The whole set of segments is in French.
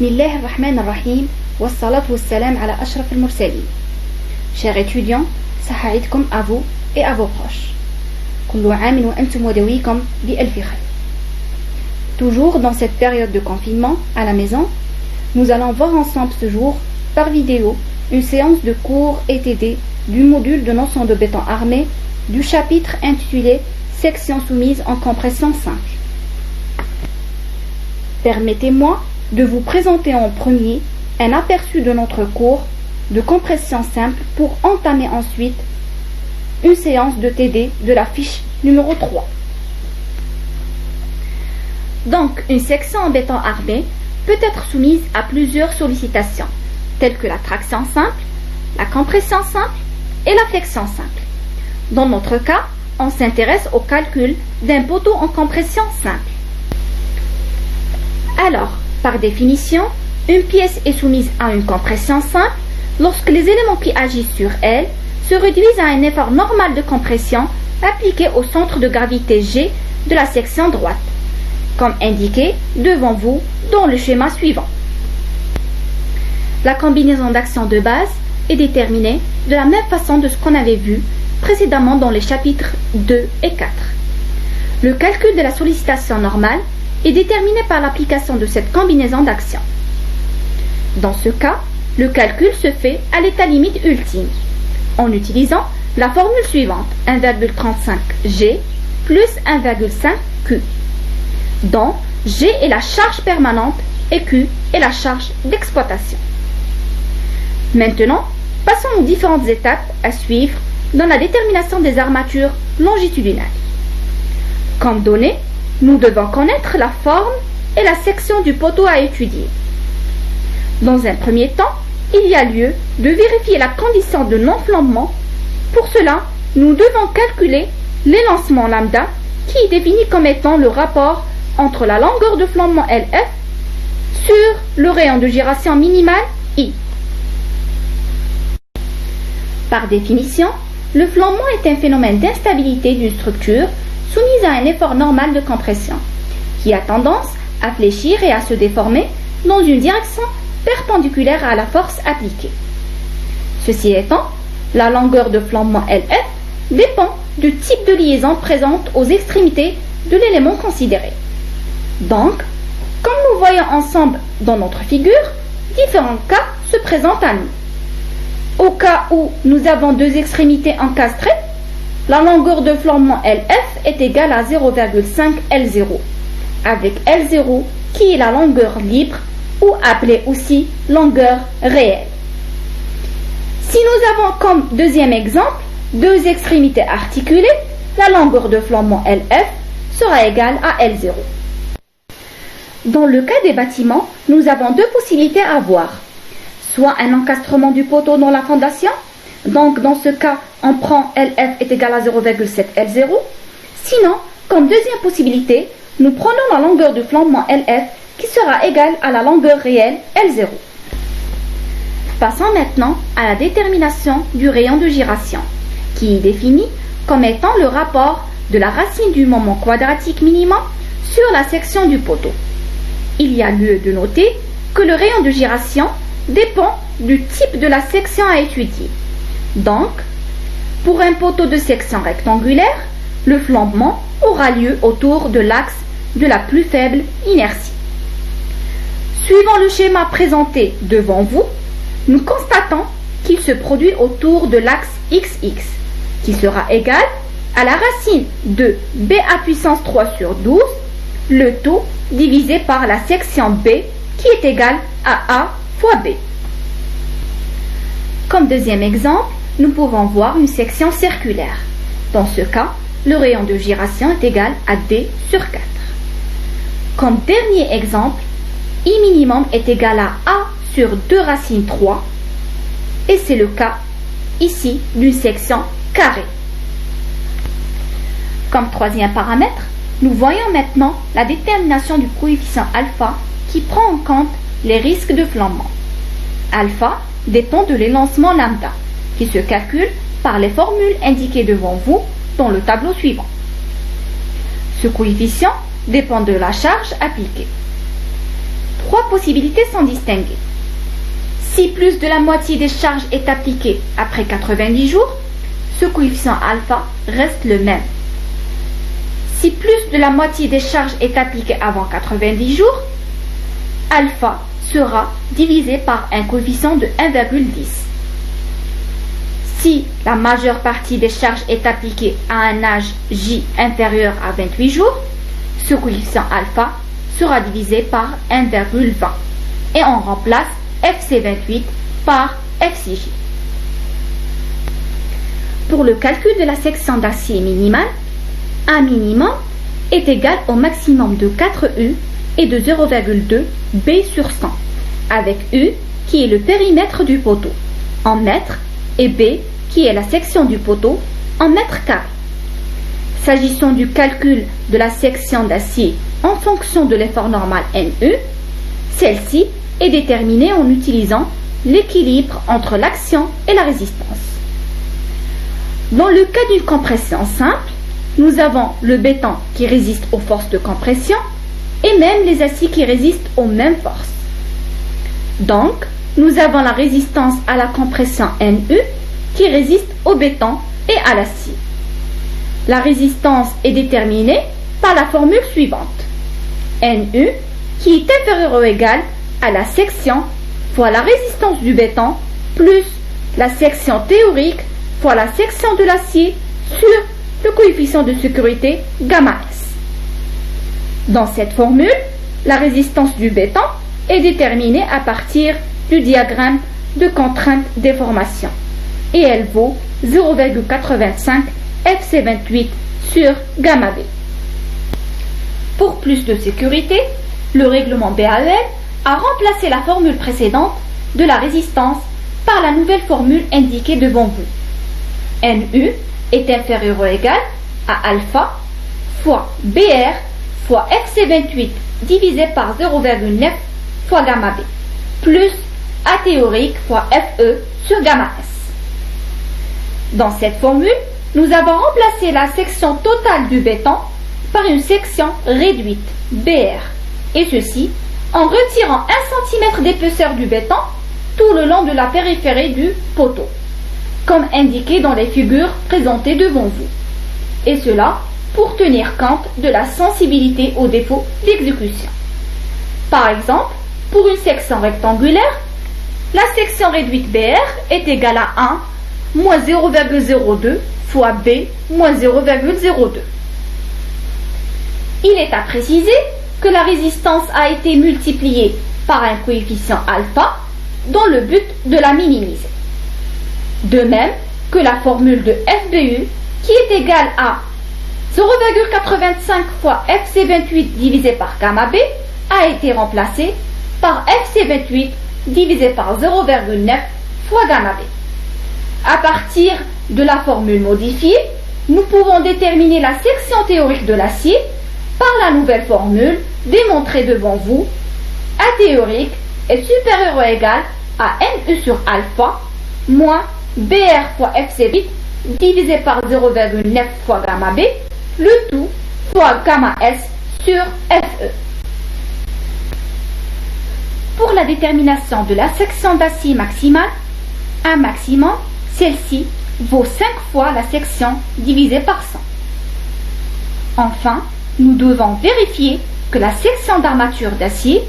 Bismillah ar-Rahman ar-Rahim, wassalatu wassalam ala ashraf al-mursalin. Chers étudiants, sahaïdkum à vous et à vos proches. Kullu amin wa antum wadawikum bi alfi khair. Toujours dans cette période de confinement à la maison, nous allons voir ensemble ce jour, par vidéo, une séance de cours ETD du module de notions de béton armé du chapitre intitulé Section soumise en compression simple. Permettez-moi de vous présenter en premier un aperçu de notre cours de compression simple pour entamer ensuite une séance de TD de la fiche numéro 3. Donc, une section en béton armé peut être soumise à plusieurs sollicitations, telles que la traction simple, la compression simple et la flexion simple. Dans notre cas, on s'intéresse au calcul d'un poteau en compression simple. Alors, par définition, une pièce est soumise à une compression simple lorsque les éléments qui agissent sur elle se réduisent à un effort normal de compression appliqué au centre de gravité G de la section droite, comme indiqué devant vous dans le schéma suivant. La combinaison d'actions de base est déterminée de la même façon de ce qu'on avait vu précédemment dans les chapitres 2 et 4. Le calcul de la sollicitation normale est déterminé par l'application de cette combinaison d'actions. Dans ce cas, le calcul se fait à l'état limite ultime, en utilisant la formule suivante, 1,35 G plus 1,5 Q, dont G est la charge permanente et Q est la charge d'exploitation. Maintenant, passons aux différentes étapes à suivre dans la détermination des armatures longitudinales. Comme donnée, nous devons connaître la forme et la section du poteau à étudier. Dans un premier temps, il y a lieu de vérifier la condition de non-flambement. Pour cela, nous devons calculer l'élancement lambda qui est défini comme étant le rapport entre la longueur de flambement LF sur le rayon de gyration minimal I. Par définition, le flambement est un phénomène d'instabilité d'une structure soumise à un effort normal de compression, qui a tendance à fléchir et à se déformer dans une direction perpendiculaire à la force appliquée. Ceci étant, la longueur de flambement LF dépend du type de liaison présente aux extrémités de l'élément considéré. Donc, comme nous voyons ensemble dans notre figure, différents cas se présentent à nous. Au cas où nous avons deux extrémités encastrées, la longueur de flambement LF est égale à 0,5 L0, avec L0 qui est la longueur libre ou appelée aussi longueur réelle. Si nous avons comme deuxième exemple deux extrémités articulées, la longueur de flambement LF sera égale à L0. Dans le cas des bâtiments, nous avons deux possibilités à voir. Soit un encastrement du poteau dans la fondation, donc dans ce cas, on prend LF est égal à 0,7 L0. Sinon, comme deuxième possibilité, nous prenons la longueur de flambement LF qui sera égale à la longueur réelle L0. Passons maintenant à la détermination du rayon de gyration, qui est défini comme étant le rapport de la racine du moment quadratique minimum sur la section du poteau. Il y a lieu de noter que le rayon de gyration dépend du type de la section à étudier. Donc, pour un poteau de section rectangulaire, le flambement aura lieu autour de l'axe de la plus faible inertie. Suivant le schéma présenté devant vous, nous constatons qu'il se produit autour de l'axe XX, qui sera égal à la racine de B à puissance 3 sur 12, le tout divisé par la section B, qui est égale à A fois B. Comme deuxième exemple, nous pouvons voir une section circulaire. Dans ce cas, le rayon de gyration est égal à D sur 4. Comme dernier exemple, I minimum est égal à A sur 2 racines 3, et c'est le cas ici d'une section carrée. Comme troisième paramètre, nous voyons maintenant la détermination du coefficient alpha qui prend en compte les risques de flambement. Alpha dépend de l'élancement lambda, qui se calcule par les formules indiquées devant vous dans le tableau suivant. Ce coefficient dépend de la charge appliquée. 3 possibilités sont distinguées. Si plus de la moitié des charges est appliquée après 90 jours, ce coefficient alpha reste le même. Si plus de la moitié des charges est appliquée avant 90 jours, alpha sera divisé par un coefficient de 1,10. Si la majeure partie des charges est appliquée à un âge J inférieur à 28 jours, ce coefficient alpha sera divisé par 1,20 et on remplace FC28 par FCJ. Pour le calcul de la section d'acier minimale, A minimum est égal au maximum de 4U et de 0,2 B sur 100, avec U qui est le périmètre du poteau en mètres et B qui est la section du poteau en mètres carrés. S'agissant du calcul de la section d'acier en fonction de l'effort normal NU, celle-ci est déterminée en utilisant l'équilibre entre l'action et la résistance. Dans le cas d'une compression simple, nous avons le béton qui résiste aux forces de compression et même les aciers qui résistent aux mêmes forces. Donc, nous avons la résistance à la compression NU qui résiste au béton et à l'acier. La résistance est déterminée par la formule suivante. NU qui est inférieur ou égal à la section fois la résistance du béton plus la section théorique fois la section de l'acier sur le coefficient de sécurité gamma S. Dans cette formule, la résistance du béton est déterminée à partir du diagramme de contrainte déformation et elle vaut 0,85 FC28 sur gamma B. Pour plus de sécurité, le règlement BAEL a remplacé la formule précédente de la résistance par la nouvelle formule indiquée devant vous. NU est inférieur ou égal à alpha fois BR fois FC28 divisé par 0,9 fois gamma B plus A théorique fois FE sur gamma S. Dans cette formule, nous avons remplacé la section totale du béton par une section réduite BR et ceci en retirant 1 cm d'épaisseur du béton tout le long de la périphérie du poteau, comme indiqué dans les figures présentées devant vous, et cela pour tenir compte de la sensibilité aux défauts d'exécution. Par exemple, pour une section rectangulaire, la section réduite BR est égale à 1 moins 0,02 fois B moins 0,02. Il est à préciser que la résistance a été multipliée par un coefficient alpha dans le but de la minimiser. De même que la formule de FBU qui est égale à 0,85 fois FC28 divisé par gamma B a été remplacée par FC28 divisé par 0,9 fois gamma B. À partir de la formule modifiée, nous pouvons déterminer la section théorique de l'acier par la nouvelle formule démontrée devant vous. A théorique est supérieur ou égal à NU sur alpha moins BR fois FC8 divisé par 0,9 fois gamma B, le tout fois gamma S sur FE. Pour la détermination de la section d'acier maximale, un maximum, celle-ci vaut 5 fois la section divisée par 100. Enfin, nous devons vérifier que la section d'armature d'acier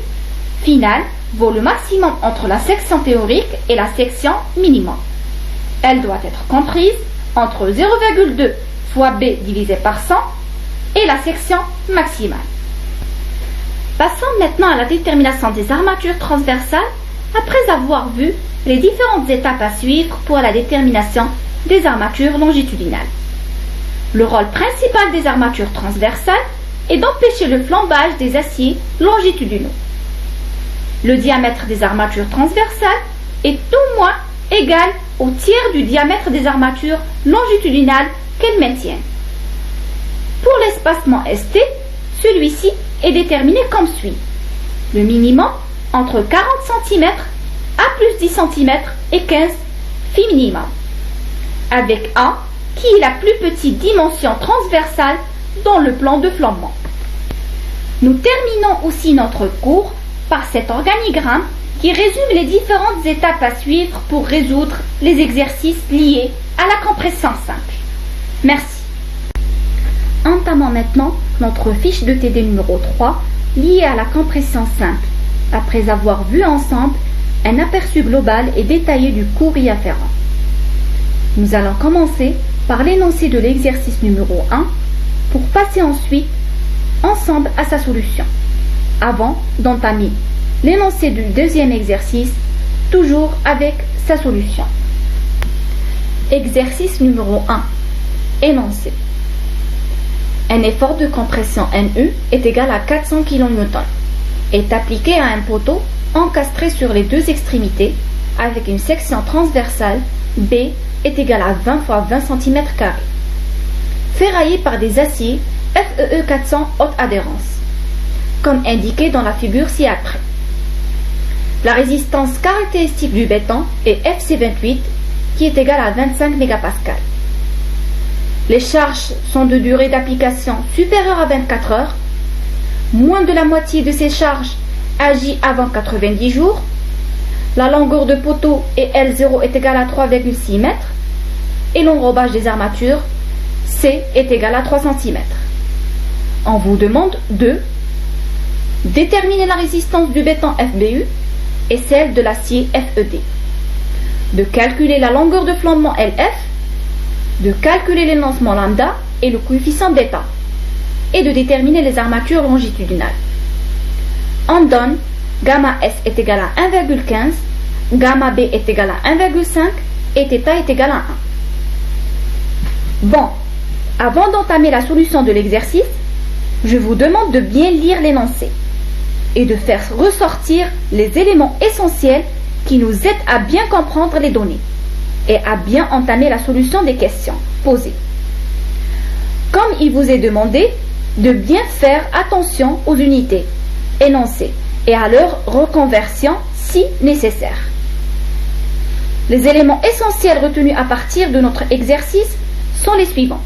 finale vaut le maximum entre la section théorique et la section minimum. Elle doit être comprise entre 0,2 fois B divisé par 100 et la section maximale. Passons maintenant à la détermination des armatures transversales après avoir vu les différentes étapes à suivre pour la détermination des armatures longitudinales. Le rôle principal des armatures transversales est d'empêcher le flambage des aciers longitudinaux. Le diamètre des armatures transversales est au moins égal au tiers du diamètre des armatures longitudinales qu'elles maintiennent. Pour l'espacement ST, celui-ci est déterminé comme suit. Le minimum entre 40 cm à plus 10 cm et 15 phi minimum, avec A qui est la plus petite dimension transversale dans le plan de flambement. Nous terminons aussi notre cours par cet organigramme qui résume les différentes étapes à suivre pour résoudre les exercices liés à la compression simple. Merci. Entamons maintenant notre fiche de TD numéro 3 liée à la compression simple, après avoir vu ensemble un aperçu global et détaillé du cours y afférent. Nous allons commencer par l'énoncé de l'exercice numéro 1 pour passer ensuite ensemble à sa solution, avant d'entamer l'énoncé du deuxième exercice, toujours avec sa solution. Exercice numéro 1. Énoncé. Un effort de compression NE est égal à 400 kN, est appliqué à un poteau encastré sur les deux extrémités avec une section transversale B est égale à 20 x 20 cm², ferraillé par des aciers FEE 400 haute adhérence, comme indiqué dans la figure ci-après. La résistance caractéristique du béton est FC28 qui est égale à 25 MPa. Les charges sont de durée d'application supérieure à 24 heures. Moins de la moitié de ces charges agit avant 90 jours. La longueur de poteau et L0 est égale à 3,6 m. Et l'enrobage des armatures C est égal à 3 cm. On vous demande de déterminer la résistance du béton FBU et celle de l'acier FED, de calculer la longueur de flambement LF, de calculer l'énoncement lambda et le coefficient bêta, et de déterminer les armatures longitudinales. On donne gamma S est égal à 1,15, gamma B est égal à 1,5 et θ est égal à 1. Bon, avant d'entamer la solution de l'exercice, je vous demande de bien lire l'énoncé et de faire ressortir les éléments essentiels qui nous aident à bien comprendre les données et à bien entamer la solution des questions posées. Comme il vous est demandé de bien faire attention aux unités énoncées et à leur reconversion si nécessaire. Les éléments essentiels retenus à partir de notre exercice sont les suivants.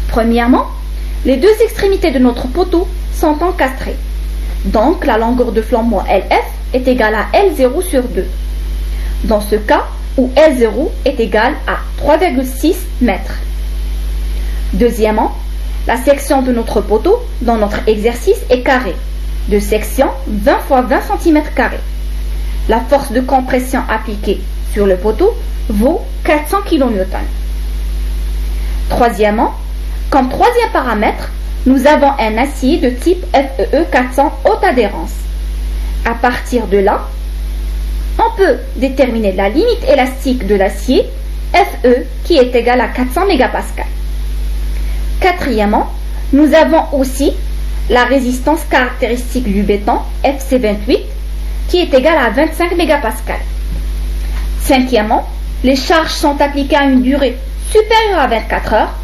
Premièrement, les deux extrémités de notre poteau sont encastrées. Donc, la longueur de flambement LF est égale à L0 sur 2. Dans ce cas où L0 est égal à 3,6 mètres. Deuxièmement, la section de notre poteau dans notre exercice est carrée, de section 20 x 20 cm². La force de compression appliquée sur le poteau vaut 400 kN. Troisièmement, comme troisième paramètre, nous avons un acier de type FEE 400 haute adhérence. À partir de là, on peut déterminer la limite élastique de l'acier FE qui est égale à 400 MPa. Quatrièmement, nous avons aussi la résistance caractéristique du béton FC28 qui est égale à 25 MPa. Cinquièmement, les charges sont appliquées à une durée supérieure à 24 heures.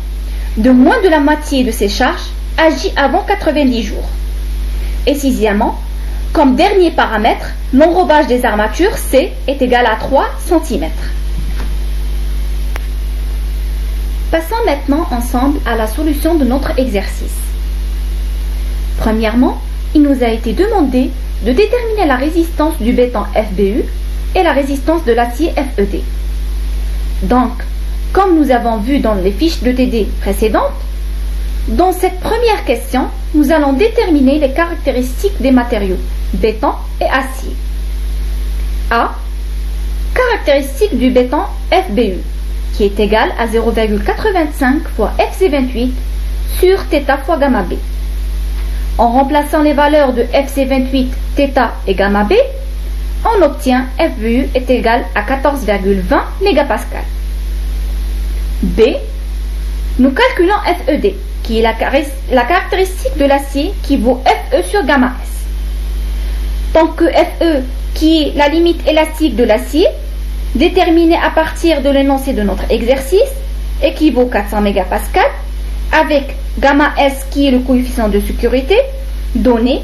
De moins de la moitié de ces charges agit avant 90 jours. Et sixièmement, comme dernier paramètre, l'enrobage des armatures C est égal à 3 cm. Passons maintenant ensemble à la solution de notre exercice. Premièrement, il nous a été demandé de déterminer la résistance du béton FBU et la résistance de l'acier FED. Donc, comme nous avons vu dans les fiches de TD précédentes, dans cette première question, nous allons déterminer les caractéristiques des matériaux béton et acier. A. Caractéristique du béton FBU, qui est égal à 0,85 fois FC28 sur θ fois gamma B. En remplaçant les valeurs de FC28, θ et gamma B, on obtient FBU est égal à 14,20 MPa. B. Nous calculons FED, qui est la caractéristique de l'acier qui vaut FE sur gamma S. Tant que FE, qui est la limite élastique de l'acier, déterminée à partir de l'énoncé de notre exercice, équivaut 400 MPa, avec gamma S qui est le coefficient de sécurité, donné,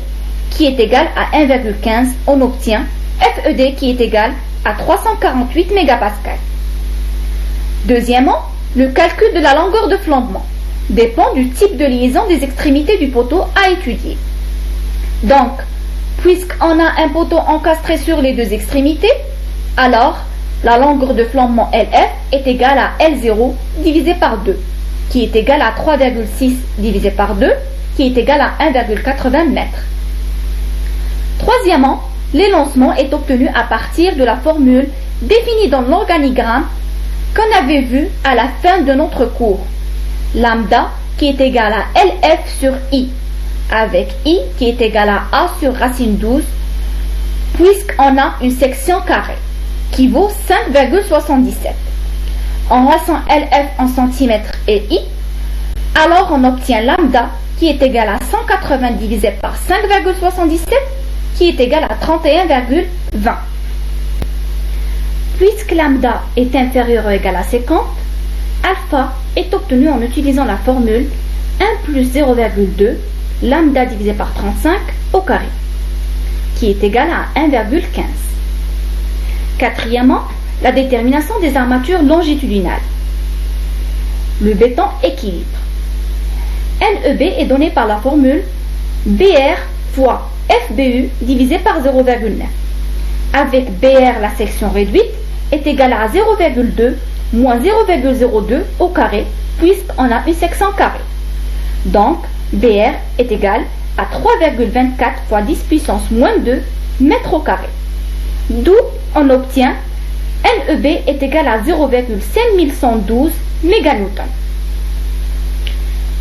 qui est égal à 1,15, on obtient FED qui est égal à 348 MPa. Deuxièmement, le calcul de la longueur de flambement dépend du type de liaison des extrémités du poteau à étudier. Donc, Puisqu'on a un poteau encastré sur les deux extrémités, alors la longueur de flambement LF est égale à L0 divisé par 2, qui est égal à 3,6 divisé par 2, qui est égal à 1,80 m. Troisièmement, l'élancement est obtenu à partir de la formule définie dans l'organigramme qu'on avait vu à la fin de notre cours. Lambda qui est égal à LF sur I, avec I qui est égal à A sur racine 12, puisqu'on a une section carrée, qui vaut 5,77. En remplaçant LF en centimètres et I, alors on obtient lambda qui est égal à 180 divisé par 5,77, qui est égal à 31,20. Puisque lambda est inférieur ou égal à 50, alpha est obtenu en utilisant la formule 1 plus 0,2 lambda divisé par 35 au carré, qui est égal à 1,15. Quatrièmement, la détermination des armatures longitudinales. Le béton équilibre. NEB est donné par la formule BR fois FBU divisé par 0,9. Avec BR, la section réduite est égale à 0,2 moins 0,02 au carré, puisqu'on a une section carrée. Donc, BR est égal à 3,24 fois 10 puissance moins 2 mètres au carré. D'où on obtient NEB est égal à 0,5112 méganewtons.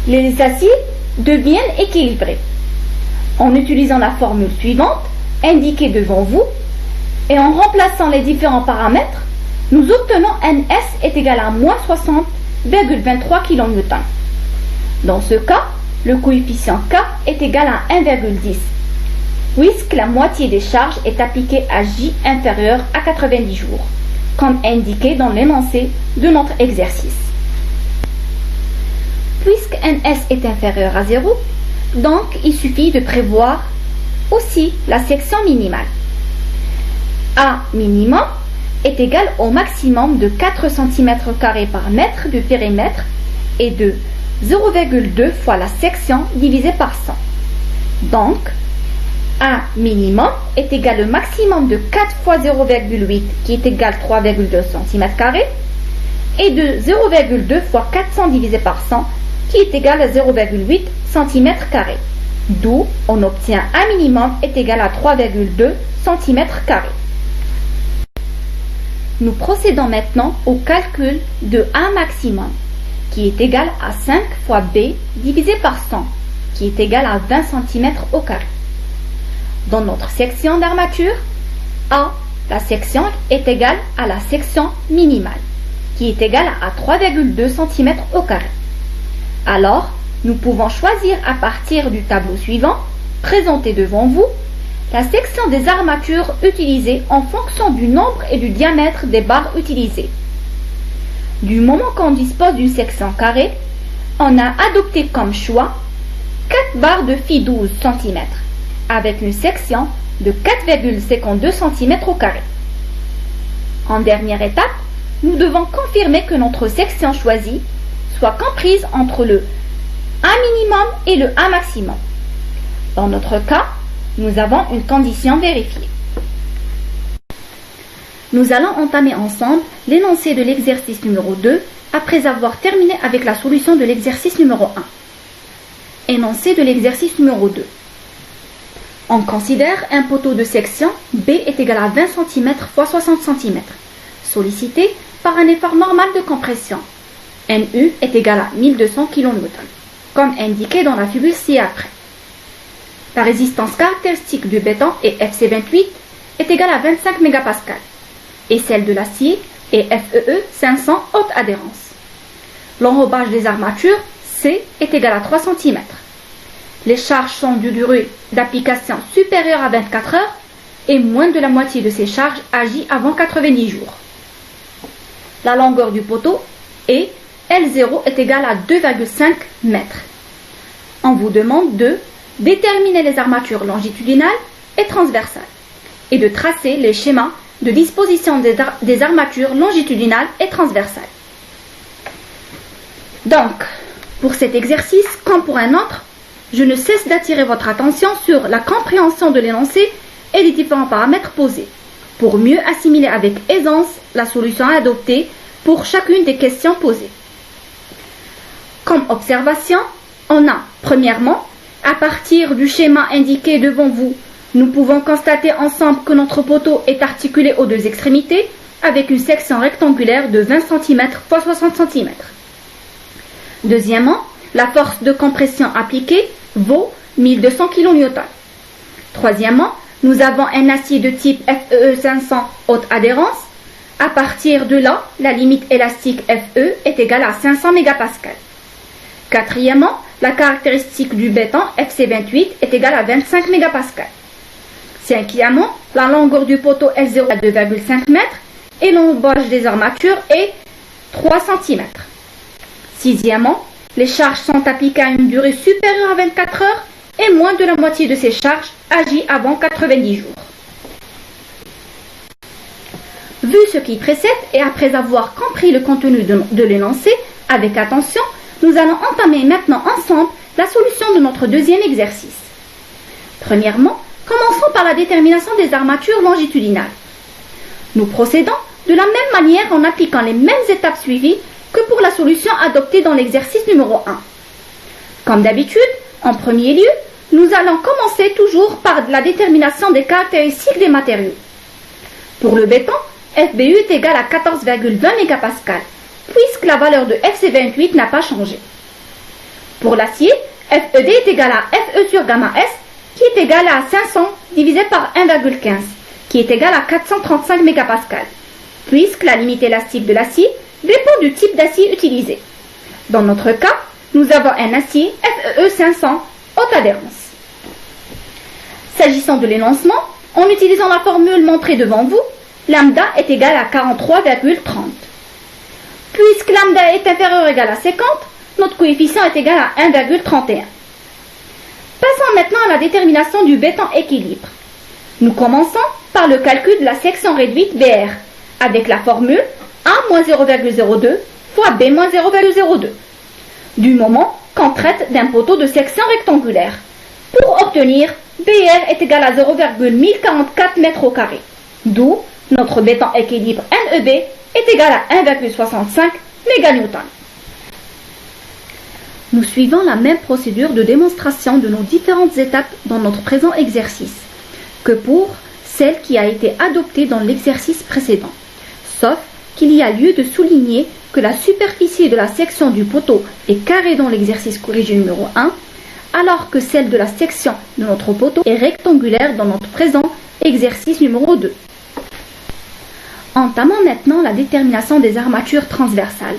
Les aciers deviennent équilibrés en utilisant la formule suivante indiquée devant vous et en remplaçant les différents paramètres, nous obtenons NS est égal à moins 60,23 kN. Dans ce cas, le coefficient K est égal à 1,10, puisque la moitié des charges est appliquée à J inférieur à 90 jours, comme indiqué dans l'énoncé de notre exercice. Puisque NS est inférieur à 0, donc il suffit de prévoir aussi la section minimale. A minimum est égal au maximum de 4 cm² par mètre de périmètre et de 0,2 fois la section divisée par 100. Donc, A minimum est égal au maximum de 4 fois 0,8 qui est égal à 3,2 cm² et de 0,2 fois 400 divisé par 100 qui est égal à 0,8 cm². D'où on obtient A minimum est égal à 3,2 cm². Nous procédons maintenant au calcul de A maximum, qui est égal à 5 fois B divisé par 100, qui est égal à 20 cm². Dans notre section d'armature, A, la section est égale à la section minimale, qui est égale à 3,2 cm². Alors, nous pouvons choisir à partir du tableau suivant, présenté devant vous, la section des armatures utilisées en fonction du nombre et du diamètre des barres utilisées. Du moment qu'on dispose d'une section carrée, on a adopté comme choix 4 barres de phi 12 cm avec une section de 4,52 cm². En dernière étape, nous devons confirmer que notre section choisie soit comprise entre le A minimum et le A maximum. Dans notre cas, nous avons une condition vérifiée. Nous allons entamer ensemble l'énoncé de l'exercice numéro 2 après avoir terminé avec la solution de l'exercice numéro 1. Énoncé de l'exercice numéro 2. On considère un poteau de section B est égal à 20 cm x 60 cm, sollicité par un effort normal de compression. NU est égal à 1200 kN, comme indiqué dans la figure ci-après. La résistance caractéristique du béton et FC28 est égale à 25 MPa et celle de l'acier est FEE 500 haute adhérence. L'enrobage des armatures C est égal à 3 cm. Les charges sont d'une durée d'application supérieure à 24 heures et moins de la moitié de ces charges agit avant 90 jours. La longueur du poteau est L0 est égal à 2,5 mètres. On vous demande de déterminer les armatures longitudinales et transversales et de tracer les schémas de disposition des armatures longitudinales et transversales. Donc, pour cet exercice, comme pour un autre, je ne cesse d'attirer votre attention sur la compréhension de l'énoncé et les différents paramètres posés, pour mieux assimiler avec aisance la solution à adopter pour chacune des questions posées. Comme observation, on a, premièrement, à partir du schéma indiqué devant vous, nous pouvons constater ensemble que notre poteau est articulé aux deux extrémités avec une section rectangulaire de 20 cm x 60 cm. Deuxièmement, la force de compression appliquée vaut 1200 kN. Troisièmement, nous avons un acier de type FEE 500 haute adhérence. À partir de là, la limite élastique FE est égale à 500 MPa. Quatrièmement, la caractéristique du béton FC28 est égale à 25 MPa. Cinquièmement, la longueur du poteau L0 est 2,5 m et l'embauche des armatures est 3 cm. Sixièmement, les charges sont appliquées à une durée supérieure à 24 heures et moins de la moitié de ces charges agit avant 90 jours. Vu ce qui précède et après avoir compris le contenu de l'énoncé avec attention, nous allons entamer maintenant ensemble la solution de notre deuxième exercice. Premièrement, commençons par la détermination des armatures longitudinales. Nous procédons de la même manière en appliquant les mêmes étapes suivies que pour la solution adoptée dans l'exercice numéro 1. Comme d'habitude, en premier lieu, nous allons commencer toujours par la détermination des caractéristiques des matériaux. Pour le béton, FBU est égal à 14,20 MPa, puisque la valeur de FC28 n'a pas changé. Pour l'acier, FED est égal à FE sur gamma S, qui est égal à 500 divisé par 1,15, qui est égal à 435 MPa, puisque la limite élastique de l'acier dépend du type d'acier utilisé. Dans notre cas, nous avons un acier FEE 500 haute adhérence. S'agissant de l'énoncement, en utilisant la formule montrée devant vous, lambda est égal à 43,30. Puisque lambda est inférieur ou égal à 50, notre coefficient est égal à 1,31. Passons maintenant à la détermination du béton équilibre. Nous commençons par le calcul de la section réduite BR, avec la formule A-0,02 fois B-0,02, du moment qu'on traite d'un poteau de section rectangulaire. Pour obtenir, BR est égal à 0,1044 m², d'où notre béton équilibre NEB est égal à 1,65 MN. Nous suivons la même procédure de démonstration de nos différentes étapes dans notre présent exercice que pour celle qui a été adoptée dans l'exercice précédent, sauf qu'il y a lieu de souligner que la superficie de la section du poteau est carrée dans l'exercice corrigé numéro 1, alors que celle de la section de notre poteau est rectangulaire dans notre présent exercice numéro 2. Entamons maintenant la détermination des armatures transversales.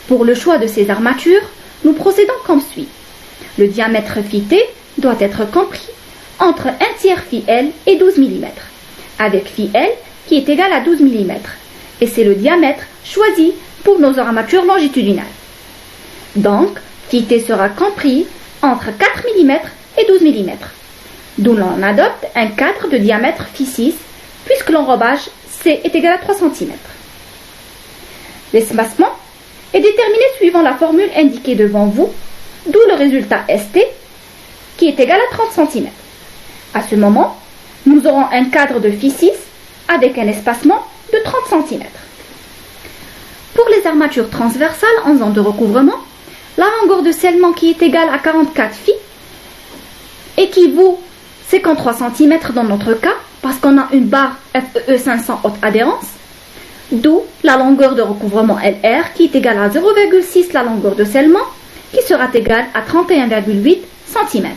Pour le choix de ces armatures, nous procédons comme suit. Le diamètre phi t doit être compris entre 1/3 phi L et 12 mm, avec phi L qui est égal à 12 mm, et c'est le diamètre choisi pour nos armatures longitudinales. Donc, phi t sera compris entre 4 mm et 12 mm, d'où l'on adopte un cadre de diamètre phi 6, puisque l'enrobage C est égal à 3 cm. L'espacement est déterminé suivant la formule indiquée devant vous, d'où le résultat ST, qui est égal à 30 cm. À ce moment, nous aurons un cadre de phi 6 avec un espacement de 30 cm. Pour les armatures transversales en zone de recouvrement, la longueur de scellement qui est égale à 44 phi équivaut 53 cm dans notre cas, parce qu'on a une barre FEE 500 haute adhérence, d'où la longueur de recouvrement LR qui est égale à 0,6 la longueur de scellement, qui sera égale à 31,8 cm.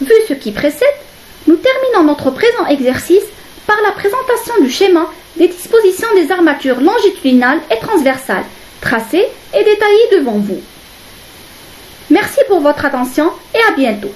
Vu ce qui précède, nous terminons notre présent exercice par la présentation du schéma des dispositions des armatures longitudinales et transversales, tracées et détaillées devant vous. Merci pour votre attention et à bientôt.